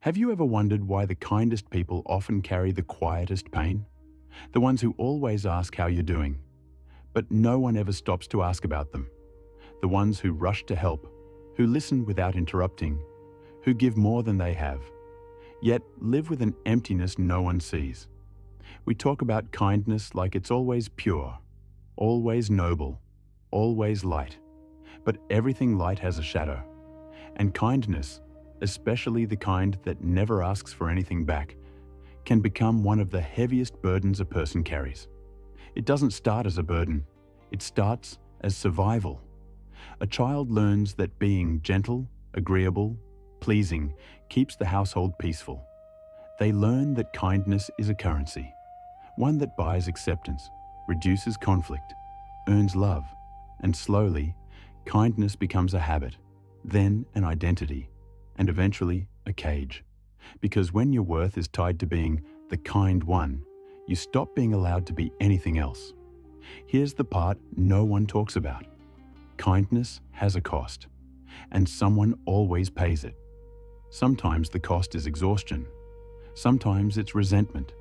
Have you ever wondered why the kindest people often carry the quietest pain? The ones who always ask how you're doing, but no one ever stops to ask about them. The ones who rush to help, who listen without interrupting, who give more than they have, yet live with an emptiness no one sees. We talk about kindness like it's always pure, always noble, always light. But everything light has a shadow. And kindness, especially the kind that never asks for anything back, can become one of the heaviest burdens a person carries. It doesn't start as a burden. It starts as survival. A child learns that being gentle, agreeable, pleasing keeps the household peaceful. They learn that kindness is a currency, one that buys acceptance, reduces conflict, earns love, and slowly, kindness becomes a habit, then an identity, and eventually a cage. Because when your worth is tied to being the kind one, you stop being allowed to be anything else. Here's the part no one talks about. Kindness has a cost, and someone always pays it. Sometimes the cost is exhaustion. Sometimes it's resentment.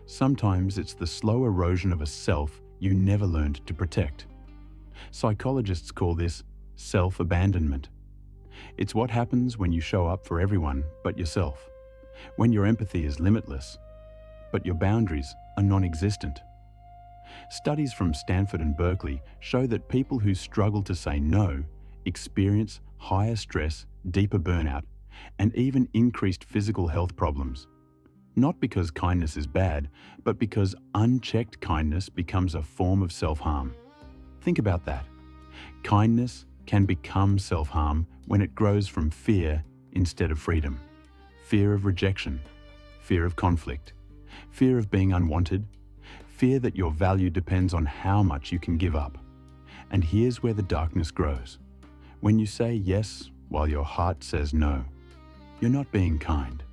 Sometimes it's the slow erosion of a self you never learned to protect. Psychologists call this self-abandonment. It's what happens when you show up for everyone but yourself, when your empathy is limitless, but your boundaries are non-existent. Studies from Stanford and Berkeley show that people who struggle to say no experience higher stress, deeper burnout, and even increased physical health problems. Not because kindness is bad, but because unchecked kindness becomes a form of self-harm. Think about that. Kindness can become self-harm when it grows from fear instead of freedom. Fear of rejection, fear of conflict, fear of being unwanted, fear that your value depends on how much you can give up. And here's where the darkness grows. When you say yes while your heart says no, you're not being kind.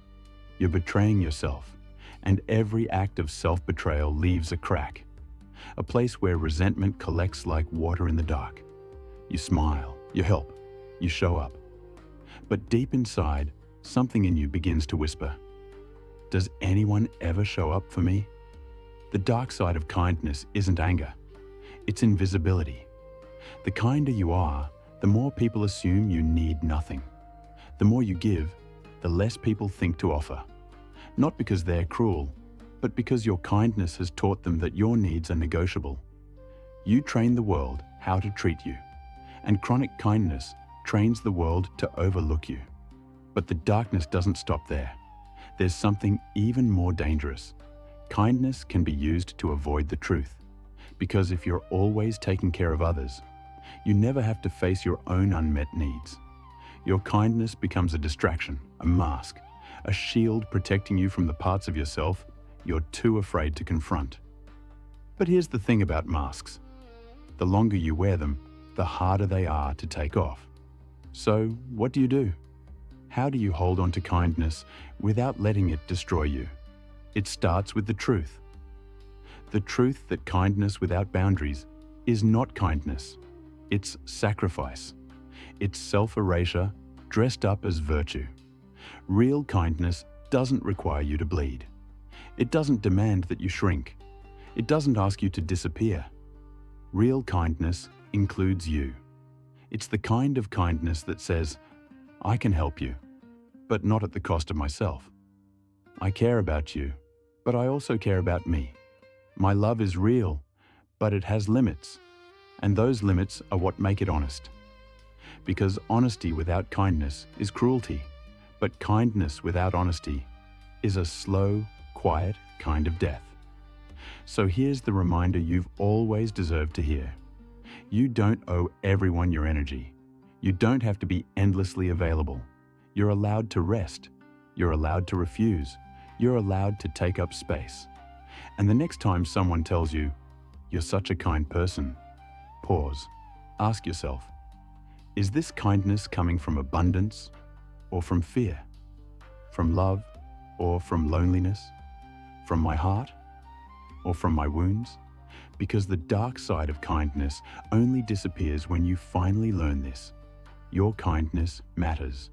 You're betraying yourself, and every act of self-betrayal leaves a crack, a place where resentment collects like water in the dark. You smile, you help, you show up. But deep inside, something in you begins to whisper, does anyone ever show up for me? The dark side of kindness isn't anger, it's invisibility. The kinder you are, the more people assume you need nothing. The more you give, the less people think to offer. Not because they're cruel, but because your kindness has taught them that your needs are negotiable. You train the world how to treat you, and chronic kindness trains the world to overlook you. But the darkness doesn't stop there. There's something even more dangerous. Kindness can be used to avoid the truth, because if you're always taking care of others, you never have to face your own unmet needs. Your kindness becomes a distraction, a mask, a shield protecting you from the parts of yourself you're too afraid to confront. But here's the thing about masks. The longer you wear them, the harder they are to take off. So, what do? How do you hold on to kindness without letting it destroy you? It starts with the truth. The truth that kindness without boundaries is not kindness. It's sacrifice. It's self-erasure dressed up as virtue. Real kindness doesn't require you to bleed. It doesn't demand that you shrink. It doesn't ask you to disappear. Real kindness includes you. It's the kind of kindness that says, I can help you, but not at the cost of myself. I care about you, but I also care about me. My love is real, but it has limits, and those limits are what make it honest. Because honesty without kindness is cruelty, but kindness without honesty is a slow, quiet kind of death. So here's the reminder you've always deserved to hear. You don't owe everyone your energy. You don't have to be endlessly available. You're allowed to rest. You're allowed to refuse. You're allowed to take up space. And the next time someone tells you, you're such a kind person, pause. Ask yourself, is this kindness coming from abundance or from fear? From love or from loneliness? From my heart or from my wounds? Because the dark side of kindness only disappears when you finally learn this. Your kindness matters,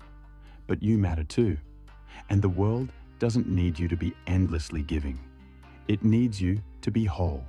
but you matter too. And the world doesn't need you to be endlessly giving. It needs you to be whole.